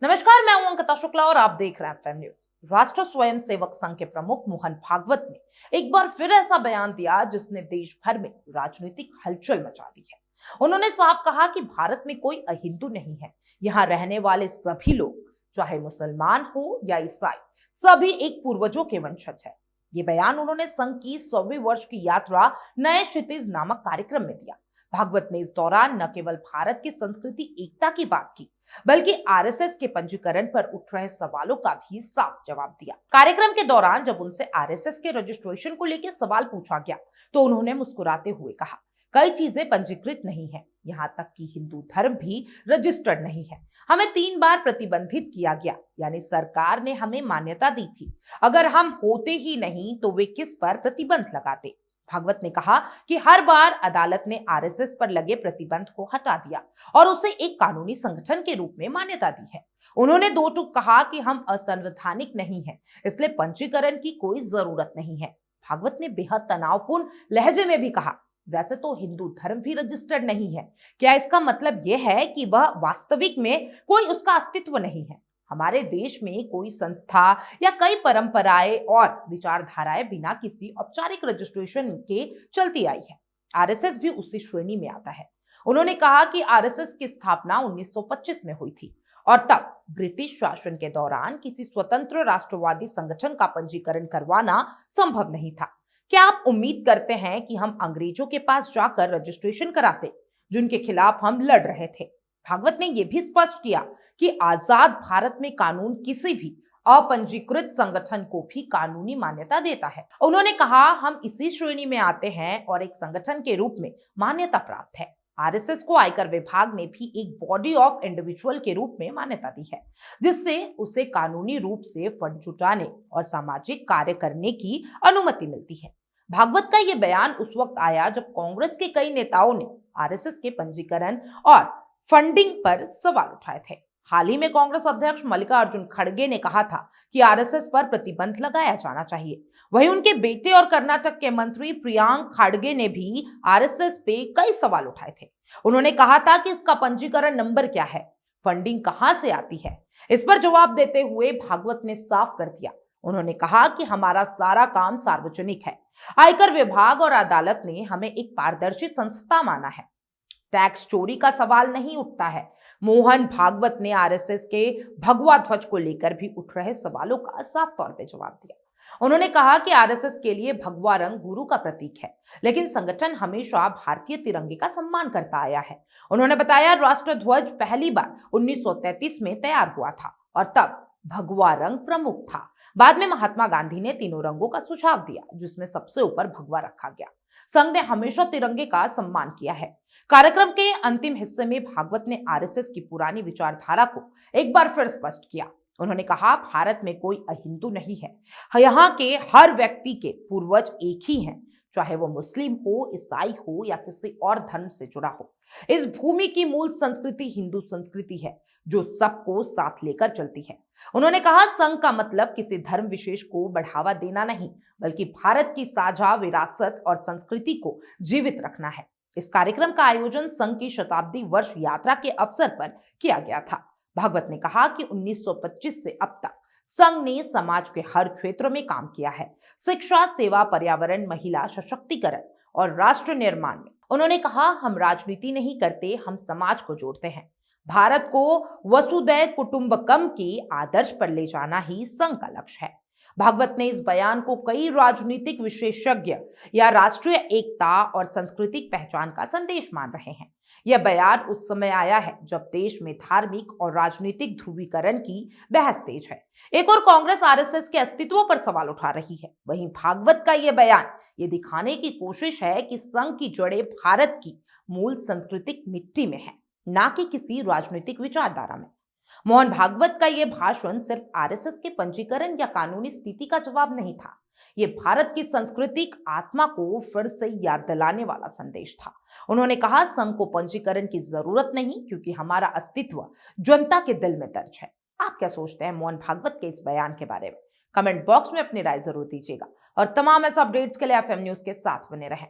नमस्कार, मैं हूं अंकिता शुक्ला और आप देख रहे हैं एफएम न्यूज। राष्ट्र स्वयं सेवक संघ के प्रमुख मोहन भागवत ने एक बार फिर ऐसा बयान दिया जिसने देश भर में राजनीतिक हलचल मचा दी है। उन्होंने साफ कहा कि भारत में कोई अहिंदू नहीं है। यहाँ रहने वाले सभी लोग, चाहे मुसलमान हो या ईसाई, सभी एक पूर्वजों के वंशज है। ये बयान उन्होंने संघ की 100वीं वर्ष की यात्रा नए क्षितिज नामक कार्यक्रम में दिया। भागवत ने इस दौरान न केवल भारत की संस्कृति एकता की बात की, बल्कि आरएसएस के पंजीकरण पर उठ रहे सवालों का भी साफ जवाब दिया। कार्यक्रम के दौरान जब उनसे आरएसएस के रजिस्ट्रेशन को लेकर सवाल पूछा गया तो उन्होंने मुस्कुराते हुए कहा, कई चीजें पंजीकृत नहीं है, यहाँ तक कि हिंदू धर्म भी रजिस्टर्ड नहीं है। हमें 3 बार प्रतिबंधित किया गया, यानी सरकार ने हमें मान्यता दी थी। अगर हम होते ही नहीं तो वे किस पर प्रतिबंध लगाते। भागवत ने कहा कि हर बार अदालत ने आरएसएस पर लगे प्रतिबंध को हटा दिया और उसे एक कानूनी संगठन के रूप में मान्यता दी है। उन्होंने दो टूक कहा कि हम असंवैधानिक नहीं हैं, इसलिए पंजीकरण की कोई जरूरत नहीं है। भागवत ने बेहद तनावपूर्ण लहजे में भी कहा, वैसे तो हिंदू धर्म भी रजिस्टर्ड नहीं है। क्या इसका मतलब यह है कि वह वास्तविक में कोई उसका अस्तित्व नहीं है? हमारे देश में कोई संस्था या कई परंपराएं और विचारधाराएं बिना किसी औपचारिक रजिस्ट्रेशन के चलती आई है। आरएसएस भी उसी श्रेणी में आता है। उन्होंने कहा कि आरएसएस की स्थापना 1925 में हुई थी और तब ब्रिटिश शासन के दौरान किसी स्वतंत्र राष्ट्रवादी संगठन का पंजीकरण करवाना संभव नहीं था। क्या आप उम्मीद करते हैं कि हम अंग्रेजों के पास जाकर रजिस्ट्रेशन कराते, जिनके खिलाफ हम लड़ रहे थे? भागवत ने यह भी स्पष्ट किया कि आजाद भारत में कानून किसी भी अपंजीकृत संगठन को भी कानूनी मान्यता देता है। उन्होंने कहा, हम इसी श्रेणी में आते हैं और एक संगठन के रूप में मान्यता प्राप्त है। आरएसएस को आयकर विभाग ने भी एक बॉडी ऑफ इंडिविजुअल के रूप में मान्यता दी है, जिससे उसे कानूनी रूप से फंड जुटाने और सामाजिक कार्य करने की अनुमति मिलती है। भागवत का यह बयान उस वक्त आया जब कांग्रेस के कई नेताओं ने आरएसएस के पंजीकरण और फंडिंग पर सवाल उठाए थे। हाल ही में कांग्रेस अध्यक्ष मल्लिकार्जुन खड़गे ने कहा था कि आरएसएस पर प्रतिबंध लगाया जाना चाहिए। वहीं उनके बेटे और कर्नाटक के मंत्री प्रियांक खड़गे ने भी आरएसएस पे कई सवाल उठाए थे। उन्होंने कहा था कि इसका पंजीकरण नंबर क्या है, फंडिंग कहां से आती है। इस पर जवाब देते हुए भागवत ने साफ कर दिया। उन्होंने कहा कि हमारा सारा काम सार्वजनिक है। आयकर विभाग और अदालत ने हमें एक पारदर्शी संस्था माना है। टैक्स चोरी का सवाल नहीं उठता है। मोहन भागवत ने आरएसएस के भगवा ध्वज को लेकर भी उठ रहे सवालों का साफ तौर पे जवाब दिया। उन्होंने कहा कि आरएसएस के लिए भगवा रंग गुरु का प्रतीक है, लेकिन संगठन हमेशा भारतीय तिरंगे का सम्मान करता आया है। उन्होंने बताया, राष्ट्र ध्वज पहली बार 1933 में तैयार हुआ था और तब भगवा रंग प्रमुख था। बाद में महात्मा गांधी ने तीनों रंगों का सुझाव दिया, जिसमें सबसे ऊपर भगवा रखा गया। संघ ने हमेशा तिरंगे का सम्मान किया है। कार्यक्रम के अंतिम हिस्से में भागवत ने आरएसएस की पुरानी विचारधारा को एक बार फिर स्पष्ट किया। उन्होंने कहा, भारत में कोई अहिंदू नहीं है। यहाँ के हर व्यक्ति के पूर्वज एक ही हैं, चाहे वो मुस्लिम हो, ईसाई हो या किसी और धर्म से जुड़ा हो। इस भूमि की मूल संस्कृति हिंदू संस्कृति है, जो सबको साथ लेकर चलती है। उन्होंने कहा, संघ का मतलब किसी धर्म विशेष को बढ़ावा देना नहीं, बल्कि भारत की साझा विरासत और संस्कृति को जीवित रखना है। इस कार्यक्रम का आयोजन संघ की शताब्दी वर्ष यात्रा के अवसर पर किया गया था। भागवत ने कहा कि 1925 से अब तक संघ ने समाज के हर क्षेत्र में काम किया है, शिक्षा, सेवा, पर्यावरण, महिला सशक्तिकरण और राष्ट्र निर्माण में। उन्होंने कहा, हम राजनीति नहीं करते, हम समाज को जोड़ते हैं। भारत को वसुधैव कुटुंबकम के आदर्श पर ले जाना ही संघ का लक्ष्य है। भागवत ने इस बयान को कई राजनीतिक विशेषज्ञ या राष्ट्रीय एकता और सांस्कृतिक पहचान का संदेश मान रहे हैं। यह बयान उस समय आया है जब देश में धार्मिक और राजनीतिक ध्रुवीकरण की बहस तेज है। एक और कांग्रेस आरएसएस के अस्तित्व पर सवाल उठा रही है। वहीं भागवत का यह बयान ये दिखाने की कोशिश है कि संघ की जड़ें भारत की मूल सांस्कृतिक मिट्टी में है, ना कि किसी राजनीतिक विचारधारा में। मोहन भागवत का यह भाषण सिर्फ आरएसएस के पंजीकरण या कानूनी स्थिति का जवाब नहीं था। यह भारत की सांस्कृतिक आत्मा को फिर से याद दिलाने वाला संदेश था। उन्होंने कहा, संघ को पंजीकरण की जरूरत नहीं, क्योंकि हमारा अस्तित्व जनता के दिल में दर्ज है। आप क्या सोचते हैं मोहन भागवत के इस बयान के बारे में? कमेंट बॉक्स में अपनी राय जरूर दीजिएगा और तमाम ऐसे अपडेट्स के लिए एफएम न्यूज के साथ बने रहें।